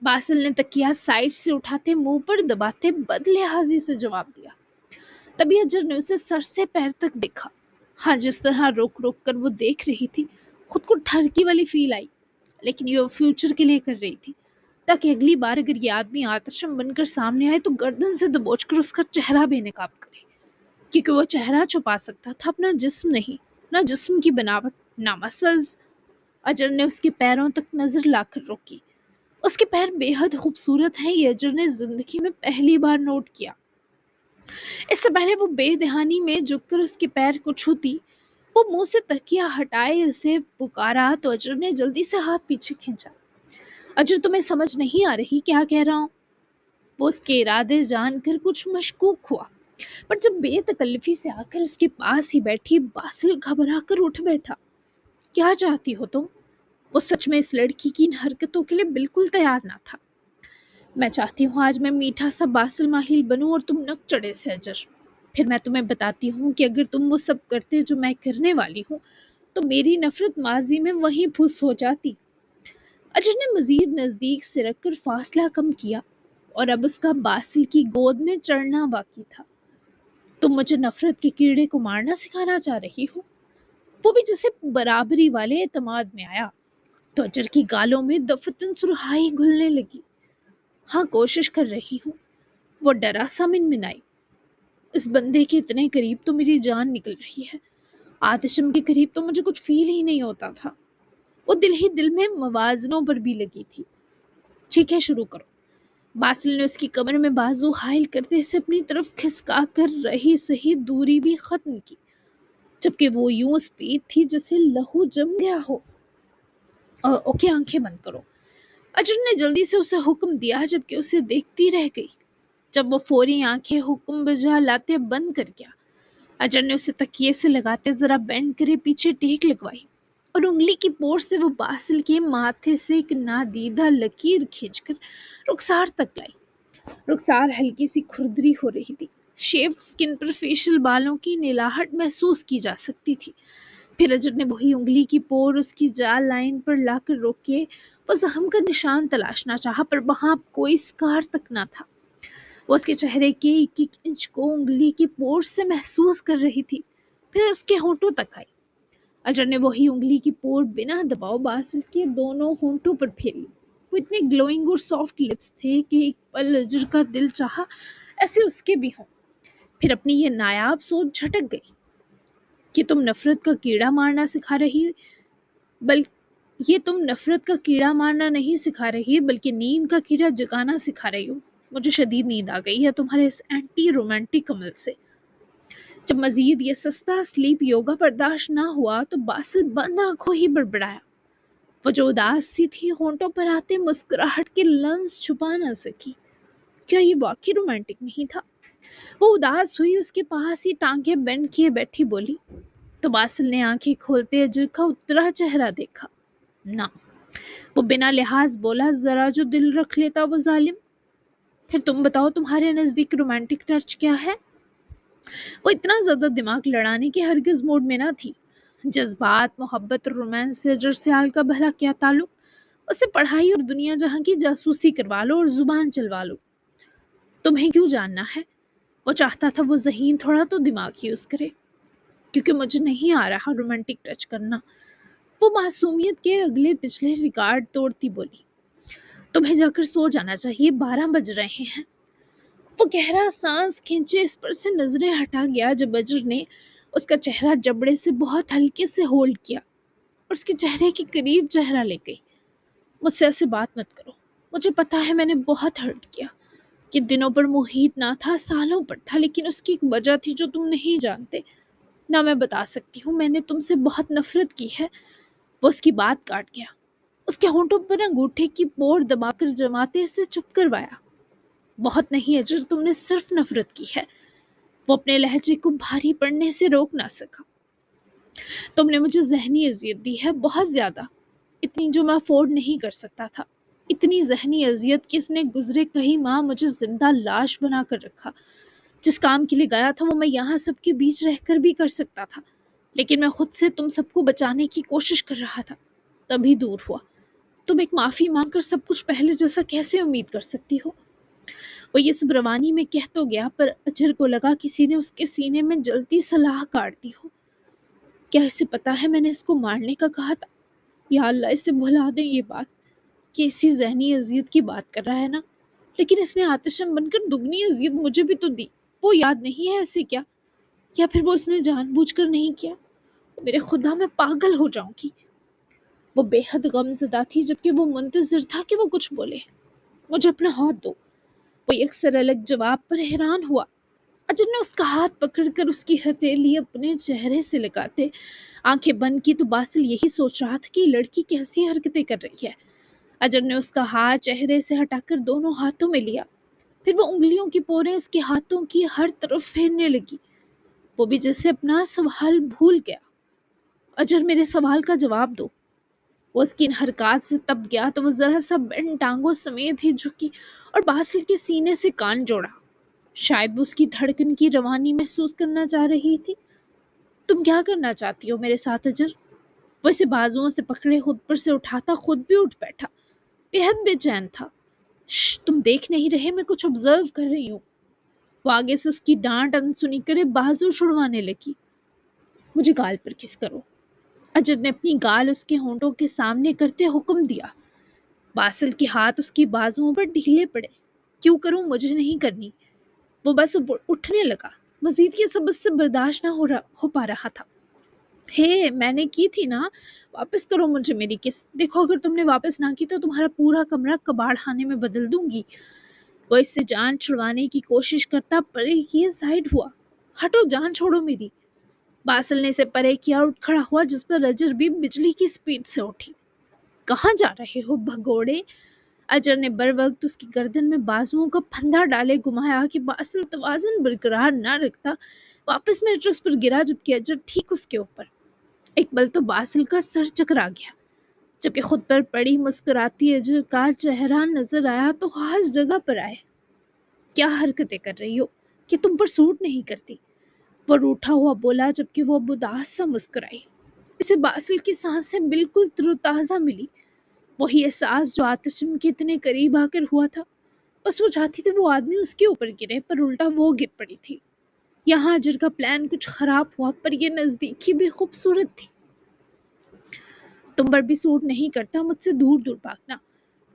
باسل نے تکیہ سائڈ سے اٹھاتے منہ پر دباتے بد لحاظی سے جواب دیا۔ تبھی اجر نے اسے سر سے پیر تک دیکھا۔ ہاں، جس طرح روک روک کر وہ دیکھ رہی تھی، خود کو ٹھرکی والی فیل آئی، لیکن یہ وہ فیوچر کے لیے کر رہی تھی، تاکہ اگلی بار اگر یہ آدمی آتشم بن کر سامنے آئے تو گردن سے دبوچ کر اس کا چہرہ بے نقاب کرے، کیونکہ وہ چہرہ چھپا سکتا تھا، اپنا جسم نہیں، نہ جسم کی بناوٹ، نہ مسلز۔ اجر نے اس کے پیروں تک نظر لا کر روکی۔ اس کے پیر بے حد خوبصورت ہیں، یہ اجر نے زندگی میں پہلی بار نوٹ کیا۔ اس سے پہلے وہ بے دہانی میں جھک کر اس کے پیر کو چھوتی، وہ منہ سے تکیہ ہٹائے اسے پکارا تو اجر نے جلدی سے ہاتھ پیچھے کھینچا۔ اجر تمہیں سمجھ نہیں آ رہی کیا کہہ رہا ہوں؟ وہ اس کے ارادے جان کر کچھ مشکوک ہوا، پر جب بے تکلفی سے آ کر اس کے پاس ہی بیٹھی، باسل گھبرا کر اٹھ بیٹھا۔ کیا چاہتی ہو تم؟ وہ سچ میں اس لڑکی کی ان حرکتوں کے لیے بالکل تیار نہ تھا۔ میں چاہتی ہوں آج میں میٹھا سا باسل ماہل بنوں اور تم نک چڑھے سے اجر۔ پھر میں تمہیں بتاتی ہوں کہ اگر تم وہ سب کرتے جو میں کرنے والی ہوں تو میری نفرت ماضی میں وہیں پھس ہو جاتی۔ اجر نے مزید نزدیک سے رکھ کر فاصلہ کم کیا اور اب اس کا باسل کی گود میں چڑھنا باقی تھا۔ تم مجھے نفرت کے کیڑے کو مارنا سکھانا چاہ رہی ہو؟ وہ بھی جسے برابری والے اعتماد میں آیا تو اجر کی گالوں میں دفتن سرخائی گھلنے لگی۔ ہاں، کوشش کر رہی ہوں، وہ ڈرا سا منمنائی۔ اس بندے کے اتنے قریب تو میری جان نکل رہی ہے، آتشم کے قریب تو مجھے کچھ فیل ہی نہیں ہوتا تھا۔ وہ دل ہی دل میں موازنوں پر بھی لگی تھی۔ ٹھیک ہے، شروع کرو۔ باسل نے اس کی کمر میں بازو حائل کرتے اسے اپنی طرف کھسکا کر رہی سہی دوری بھی ختم کی، جبکہ وہ یوں سپیڈ تھی جیسے لہو جم گیا ہو۔ اوکے، آنکھیں بند کرو۔ اجر نے جلدی سے اسے حکم دیا، جبکہ اسے دیکھتی رہ گئی۔ جب وہ فوری آنکھیں حکم بجا لاتے بند کر گیا، اجر نے اسے تکیے سے لگاتے ذرا بینڈ کرے پیچھے ٹیک لگوائی اور انگلی کی پوٹ سے وہ باسل کے ماتھے سے ایک نادیدہ لکیر کھینچ کر رخسار تک لائی۔ رخسار ہلکی سی کھردری ہو رہی تھی، شیوڈ سکن پر فیشل بالوں کی نیلاہٹ محسوس کی جا سکتی تھی۔ پھر اجر نے وہی انگلی کی پور اس کی جال لائن پر لا کر روکے وہ زخم کا نشان تلاشنا چاہا، پر وہاں کوئی سکار تک نہ تھا۔ وہ اس کے چہرے کے ایک ایک انچ کو انگلی کی پور سے محسوس کر رہی تھی، پھر اس کے ہونٹوں تک آئی۔ اجر نے وہی انگلی کی پور بنا دباؤ باسل کے دونوں ہونٹوں پر پھیری۔ وہ اتنے گلوئنگ اور سافٹ لپس تھے کہ ایک پل اجر کا دل چاہا ایسے اس کے بھی ہوں۔ پھر اپنی یہ نایاب سوچ جھٹک گئی کہ تم نفرت کا کیڑا مارنا سکھا رہی، یہ تم نفرت کا کیڑا مارنا نہیں سکھا رہی بلکہ نیند کا کیڑا جگانا سکھا رہی ہو۔ مجھے شدید نیند آ گئی ہے تمہارے اس اینٹی رومانٹک عمل سے۔ جب مزید یہ سستا سلیپ یوگا برداشت نہ ہوا تو باسل بند آنکھوں ہی بڑبڑایا۔ وہ جو اداس سی تھی ہونٹوں پر آتے مسکراہٹ کے لمس چھپا نہ سکی۔ کیا یہ واقعی رومانٹک نہیں تھا؟ وہ اداس ہوئی، اس کے پاس ہی ٹانگیں بینڈ کیے بیٹھی بولی۔ تو باسل نے آنکھیں کھولتے اجر کا اترا چہرہ دیکھا۔ نہ، وہ بنا لحاظ بولا، ذرا جو دل رکھ لیتا وہ ظالم۔ پھر تم بتاؤ تمہارے نزدیک رومانٹک ٹچ کیا ہے؟ وہ اتنا زیادہ دماغ لڑانے کے ہرگز موڈ میں نہ تھی۔ جذبات، محبت اور رومانس سے اجر سیال کا بھلا کیا تعلق؟ اسے پڑھائی اور دنیا جہاں کی جاسوسی کروا لو اور زبان چلوا لو۔ تمہیں کیوں جاننا ہے؟ وہ چاہتا تھا وہ ذہین تھوڑا تو دماغ یوز کرے، کیونکہ مجھے نہیں آ رہا رومانٹک ٹچ کرنا۔ وہ معصومیت کے اگلے پچھلے ریکارڈ توڑتی بولی۔ تمہیں جا کر سو جانا چاہیے، 12 بج رہے ہیں۔ وہ گہرا سانس کھینچے اس پر سے نظریں ہٹا گیا جب اجر نے اس کا چہرہ جبڑے سے بہت ہلکے سے ہولڈ کیا۔ اور اس کے چہرے کے قریب چہرہ لے گئی۔ مجھ سے ایسے بات مت کرو، مجھے پتا ہے میں نے بہت ہرٹ کیا، کہ دنوں پر محیط نہ تھا، سالوں پر تھا، لیکن اس کی ایک وجہ تھی جو تم نہیں جانتے، نہ میں بتا سکتی ہوں۔ میں نے تم سے بہت نفرت کی ہے۔ وہ اس کی بات کاٹ گیا۔ اس کے ہونٹوں پر انگوٹھے کی پور دبا کر جماتے سے چپ کروایا۔ بہت نہیں اجر، تم نے صرف نفرت کی ہے۔ وہ اپنے لہجے کو بھاری پڑنے سے روک نہ سکا۔ تم نے مجھے ذہنی اذیت دی ہے، بہت زیادہ، اتنی جو میں افورڈ نہیں کر سکتا تھا۔ اتنی ذہنی اذیت کہ اس نے گزرے کئی ماہ مجھے زندہ لاش بنا کر رکھا۔ جس کام کے لیے گیا تھا وہ میں یہاں سب کے بیچ رہ کر بھی کر سکتا تھا، لیکن میں خود سے تم سب کو بچانے کی کوشش کر رہا تھا، تبھی دور ہوا۔ تم ایک معافی مانگ کر سب کچھ پہلے جیسا کیسے امید کر سکتی ہو؟ وہ یہ سب روانی میں کہہ تو گیا، پر اجر کو لگا کسی نے اس کے سینے میں جلتی سلاح کاٹ دی ہو۔ کیا اسے پتا ہے میں نے اس کو مارنے کا کہا تھا؟ یا اللہ، اسے بھلا دیں یہ بات کہ اسی ذہنی اذیت کی بات کر رہا ہے نا، لیکن اس نے آتشم بن کر دگنی اذیت مجھے بھی تو دی۔ وہ یاد نہیں ہے ایسے کیا؟ یا پھر وہ اس نے جان بوجھ کر نہیں کیا؟ میرے خدا، میں پاگل ہو جاؤں گی۔ وہ بے حد غم زدہ تھی، جبکہ وہ منتظر تھا کہ وہ کچھ بولے۔ مجھے اپنا ہاتھ دو۔ وہ یکسر الگ جواب پر حیران ہوا۔ اجر نے اس کا ہاتھ پکڑ کر اس کی ہتھیلی اپنے چہرے سے لگاتے آنکھیں بند کی تو باسل یہی سوچ رہا تھا کہ یہ لڑکی کیسی حرکتیں کر رہی ہے۔ اجر نے اس کا ہاتھ چہرے سے ہٹا کر دونوں ہاتھوں میں لیا، پھر وہ انگلیوں کی پوریں اس کے ہاتھوں کی ہر طرف پھیرنے لگی۔ وہ بھی جیسے اپنا سوال بھول گیا۔ اجر، میرے سوال کا جواب دو۔ وہ اس کی ان حرکات سے تب گیا تو وہ ذرا سا بین ٹانگوں سمیت ہی جھکی اور باسل کے سینے سے کان جوڑا۔ شاید وہ اس کی دھڑکن کی روانی محسوس کرنا چاہ رہی تھی۔ تم کیا کرنا چاہتی ہو میرے ساتھ اجر؟ وہ اسے بازوؤں سے پکڑے خود پر سے اٹھاتا خود بھی اٹھ بیٹھا، بے حد بے چین تھا۔ تم دیکھ نہیں رہے، میں کچھ آبزرو کر رہی ہوں۔ وہ آگے سے اس کی ڈانٹ انسنی کرے بازو چھڑوانے لگی۔ مجھے گال پر کس کرو۔ اجر نے اپنی گال اس کے ہونٹوں کے سامنے کرتے حکم دیا۔ باسل کے ہاتھ اس کی بازوؤں پر ڈھیلے پڑے۔ کیوں کروں؟ مجھے نہیں کرنی۔ وہ بس اٹھنے لگا۔ مزید یہ سب اس سے برداشت نہ ہو پا رہا تھا۔ میں نے کی تھی نا، واپس کرو مجھے میری کس۔ دیکھو اگر تم نے واپس نہ کی تو تمہارا پورا کمرہ کباڑ خانے میں بدل دوں گی۔ وہ اس سے جان چھڑوانے کی کوشش کرتا پرے کیے سائڈ ہوا۔ ہٹو، جان چھوڑو میری۔ باسل نے اسے پرے کیا اور اٹھ کھڑا ہوا، جس پر اجر بھی بجلی کی سپیڈ سے اٹھی۔ کہاں جا رہے ہو بھگوڑے؟ اجر نے بر وقت اس کی گردن میں بازوؤں کا پھندا ڈالے گھمایا کہ باسل توازن برقرار نہ رکھتا واپس میٹرس پر گرا، جبکہ اجر ٹھیک اس کے اوپر۔ ایک پل تو باسل کا سر چکرا گیا، جبکہ خود پر پڑی مسکراتی اجر کا چہرہ نظر آیا تو خاص جگہ پر آئے۔ کیا حرکتیں کر رہی ہو کہ تم پر سوٹ نہیں کرتی؟ وہ روٹھا ہوا بولا، جبکہ وہ اداس سا مسکرائی۔ اسے باسل کی سانسیں بالکل تر و تازہ ملی، وہی احساس جو آتشم کے اتنے قریب آ کر ہوا تھا۔ بس وہ چاہتی تھی وہ آدمی اس کے اوپر گرے، پر الٹا وہ گر پڑی تھی۔ یہاں اجر کا پلان کچھ خراب ہوا، پر یہ نزدیکی بھی خوبصورت تھی۔ تم پر بھی سوٹ نہیں کرتا مجھ سے دور دور بھاگنا۔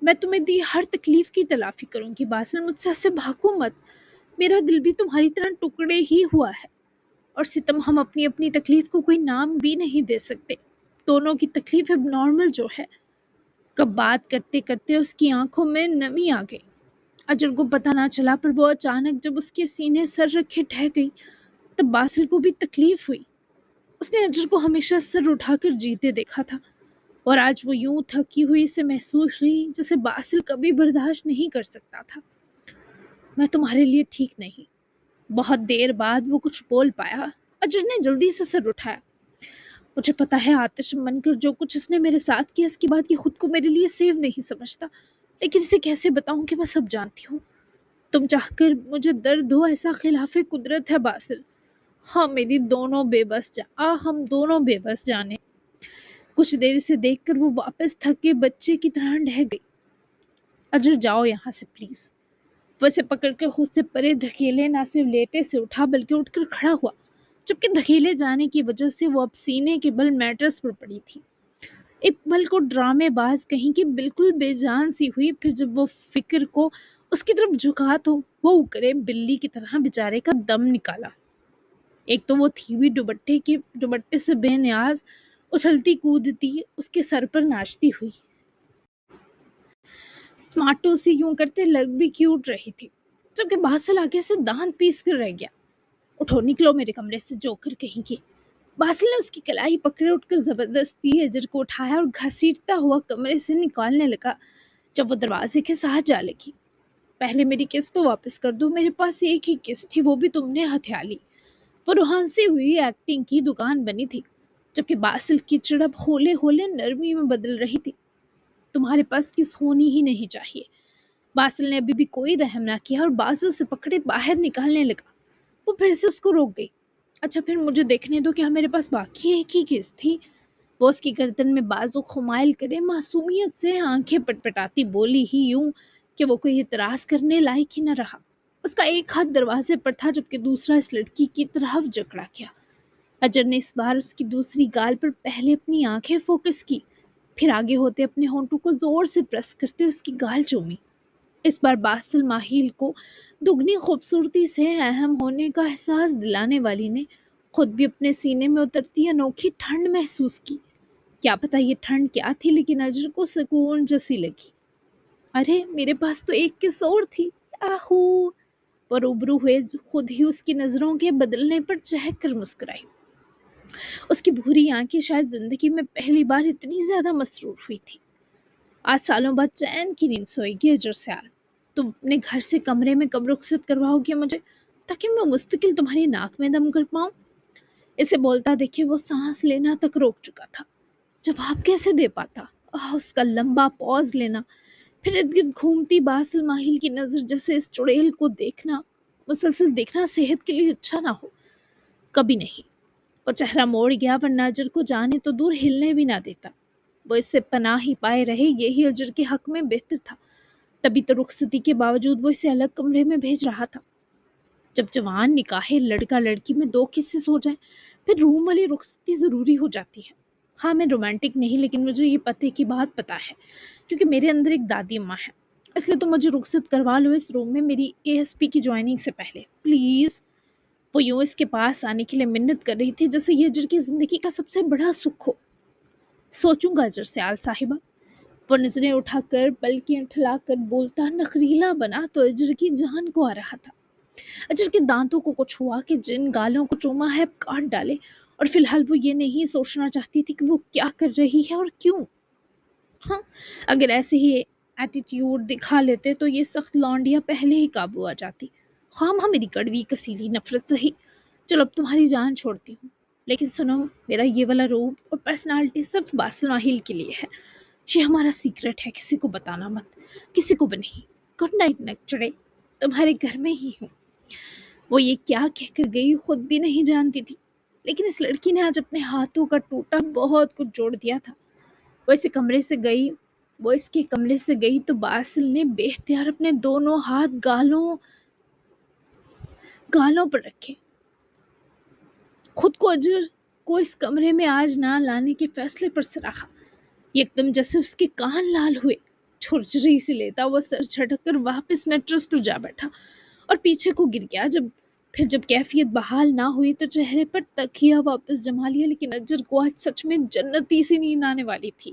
میں تمہیں دی ہر تکلیف کی تلافی کروں گی باسل، مجھ سے ایسے بھاگو مت۔ میرا دل بھی تمہاری طرح ٹکڑے ہی ہوا ہے، اور ستم ہم اپنی اپنی تکلیف کو کوئی نام بھی نہیں دے سکتے۔ دونوں کی تکلیف اب نارمل جو ہے۔ کب بات کرتے کرتے اس کی آنکھوں میں نمی آ گئی۔ اجر کو پتہ نہ چلا، پر وہ اچانک جب اس کے سینے سر رکھے ٹھہ گئی تب باسل کو بھی تکلیف ہوئی۔ اس نے اجر کو ہمیشہ سر اٹھا کر جیتے دیکھا تھا، اور آج وہ یوں تھکی ہوئی سے محسوس ہوئی جسے باسل کبھی برداشت نہیں کر سکتا تھا۔ میں تمہارے لیے ٹھیک نہیں۔ بہت دیر بعد وہ کچھ بول پایا۔ اجر نے جلدی سے سر اٹھایا۔ مجھے پتا ہے آتش من کر جو کچھ اس نے میرے ساتھ کیا، اس کے بعد یہ خود کو میرے لیے سیو نہیں سمجھتا، لیکن اسے کیسے بتاؤں کہ میں سب جانتی ہوں۔ تم چاہ کر مجھے درد ہو ایسا خلاف قدرت ہے باسل۔ ہاں میری دونوں بے بس ہم دونوں بے بس جانے۔ کچھ دیر سے دیکھ کر وہ واپس تھکے بچے کی طرح ڈہ گئی۔ اجر جاؤ یہاں سے پلیز۔ وہ اسے پکڑ کر خود سے پرے دھکیلے نہ صرف لیٹے سے اٹھا بلکہ اٹھ کر کھڑا ہوا، جبکہ دھکیلے جانے کی وجہ سے وہ اب سینے کے بل میٹرس پر پڑی تھی۔ ایک پل کو ڈرامے باز کہیں کہ بالکل بے جان سی ہوئی، پھر جب وہ فکر کو اس کی طرف جھکا تو وہ اکرے بلی کی طرح بیچارے کا دم نکالا۔ ایک تو وہ تھی ہوئی دوپٹے سے بے نیاز، اچھلتی کودتی اس کے سر پر ناچتی ہوئی، اسمارٹو سے یوں کرتے لگ بھی کیوٹ رہی تھی، جبکہ باسل آگے سے دانت پیس کر رہ گیا۔ اٹھو، نکلو میرے کمرے سے، جوکر کہیں گے۔ باسل نے اس کی کلائی پکڑے اٹھ کر زبردستی اجر کو اٹھایا اور گھسیٹتا ہوا کمرے سے نکالنے لگا۔ جب وہ دروازے کے ساتھ جا لگی، پہلے میری قسط تو واپس کر دو، میرے پاس ایک ہی قسط تھی، وہ بھی تم نے ہتھیا لی۔ وہ روحانسی ہوئی ایکٹنگ کی دکان بنی تھی، جبکہ باسل کی چڑپ ہولے ہولے نرمی میں بدل رہی تھی۔ تمہارے پاس قسط ہونی ہی نہیں چاہیے۔ باسل نے ابھی بھی کوئی رحم نہ کیا اور بازو سے پکڑے باہر نکالنے لگا۔ وہ پھر سے اس کو روک گئی۔ اچھا پھر مجھے دیکھنے دو، کیا میرے پاس باقی ایک ہی قسط تھی؟ وہ اس کی گردن میں بازو خمائل کرے معصومیت سے آنکھیں پٹپٹاتی بولی ہی یوں کہ وہ کوئی اعتراض کرنے لائق ہی نہ رہا۔ اس کا ایک ہاتھ دروازے پر تھا جبکہ دوسرا اس لڑکی کی طرف جکڑا کیا۔ اجر نے اس بار اس کی دوسری گال پر پہلے اپنی آنکھیں فوکس کی، پھر آگے ہوتے اپنے ہونٹوں کو زور سے پریس کرتے اس کی گال چومی۔ اس بار باسل ماہیل کو دگنی خوبصورتی سے اہم ہونے کا احساس دلانے والی نے خود بھی اپنے سینے میں اترتی انوکھی ٹھنڈ محسوس کی۔ کیا پتہ یہ ٹھنڈ کیا تھی، لیکن اجر کو سکون جیسی لگی۔ ارے میرے پاس تو ایک قسط اور تھی، آہو! وہ روبرو ہوئے خود ہی اس کی نظروں کے بدلنے پر چہک کر مسکرائی۔ اس کی بھوری آنکھیں شاید زندگی میں پہلی بار اتنی زیادہ مسرور ہوئی تھی۔ آج سالوں بعد چین کی نیند سوئے گی اجر سیال۔ تم اپنے گھر سے کمرے میں کب رخصت کرواؤ گے مجھے، تاکہ میں مستقل تمہاری ناک میں دم کر پاؤں؟ اسے بولتا دیکھے وہ سانس لینا تک روک چکا تھا۔ جواب کیسے دے پاتا؟ اس کا لمبا پوز لینا، پھر ارد گرد گھومتی باسل ماہیل کی نظر جیسے اس چڑیل کو دیکھنا، مسلسل دیکھنا صحت کے لیے اچھا نہ ہو۔ کبھی نہیں۔ وہ چہرہ موڑ گیا، ورنہ اجر کو جانے تو دور ہلنے بھی نہ دیتا۔ وہ اس سے پناہ ہی پائے رہے، یہی اجر کے حق میں بہتر تھا۔ تبھی تو رخصتی کے باوجود وہ اسے الگ کمرے میں بھیج رہا تھا۔ جب جوان نکاح لڑکا لڑکی میں 2 قصص ہو جائیں، پھر روم والی رخصتی ضروری ہو جاتی ہے۔ ہاں میں رومانٹک نہیں، لیکن مجھے یہ پتے کی بات پتہ ہے، کیونکہ میرے اندر ایک دادی اماں ہے۔ اس لیے تم مجھے رخصت کروا لو اس روم میں میری ASP کی جوائننگ سے پہلے، پلیز۔ وہ یوں اس کے پاس آنے کے لیے منت کر رہی تھی جیسے یہ اجر کی زندگی کا سب سے بڑا سکھ ہو۔ سوچوں گا اجر سیال صاحبہ۔ وہ نظریں اٹھا کر پلکیں اٹھلا کر بولتا نخریلا بنا تو اجر کی جان کو آ رہا تھا۔ اجر کے دانتوں کو کچھ ہوا کہ جن گالوں کو چوما ہے کاٹ ڈالے، اور فی الحال وہ یہ نہیں سوچنا چاہتی تھی کہ وہ کیا کر رہی ہے اور کیوں۔ ہاں اگر ایسے ہی ایٹیٹیوڈ دکھا لیتے تو یہ سخت لونڈیاں پہلے ہی قابو آ جاتی۔ خواہ میری کڑوی کسیلی نفرت سہی۔ چلو اب تمہاری جان چھوڑتی ہوں، لیکن سنو، میرا یہ والا روب اور پرسنالٹی صرف باسل ماہیل کے لیے ہے۔ یہ ہمارا سیکرٹ ہے، کسی کو بتانا مت، کسی کو بھی نہیں۔ گڈ نائٹ نیکچڑے، تمہارے گھر میں ہی ہوں۔ وہ یہ کیا کہہ کر گئی خود بھی نہیں جانتی تھی، لیکن اس لڑکی نے آج اپنے ہاتھوں کا ٹوٹا بہت کچھ جوڑ دیا تھا۔ وہ اس کے کمرے سے گئی تو باسل نے بے اختیار اپنے دونوں ہاتھ گالوں پر رکھے، خود کو اجر کو اس کمرے میں آج نہ لانے کے فیصلے پر سراہا۔ یکدم جیسے اس کے کان لال ہوئے، چھرچری سے لیتا وہ سر جھٹک کر واپس میٹرس پر جا بیٹھا اور پیچھے کو گر گیا۔ جب کیفیت بحال نہ ہوئی تو چہرے پر تکیہ واپس جما لیا، لیکن اجر کو آج سچ میں جنتی سی نیند آنے والی تھی۔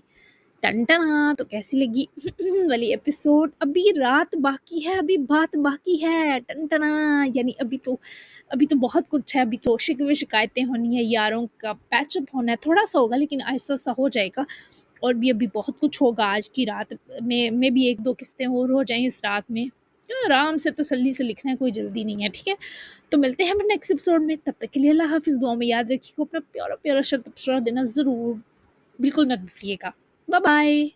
ٹن ٹنا، تو کیسی لگی والی ایپیسوڈ؟ ابھی رات باقی ہے، ابھی بات باقی ہے، ٹن ٹنا، یعنی ابھی تو بہت کچھ ہے، ابھی تو شکوے شکایتیں ہونی ہے، یاروں کا پیچ اپ ہونا ہے، تھوڑا سا ہوگا لیکن آہستہ آہستہ ہو جائے گا، اور بھی ابھی بہت کچھ ہوگا آج کی رات میں بھی 1-2 قسطیں اور ہو جائیں اس رات میں، آرام سے تسلی سے لکھنا ہے، کوئی جلدی نہیں ہے، ٹھیک ہے؟ تو ملتے ہیں ہم نیکسٹ ایپیسوڈ میں، تب تک کے لیے اللہ حافظ، دعاؤں میں یاد رکھیے گا، اپنا پیارا پیارا شرط دینا ضرور بالکل مت بھولیے گا۔ Bye bye.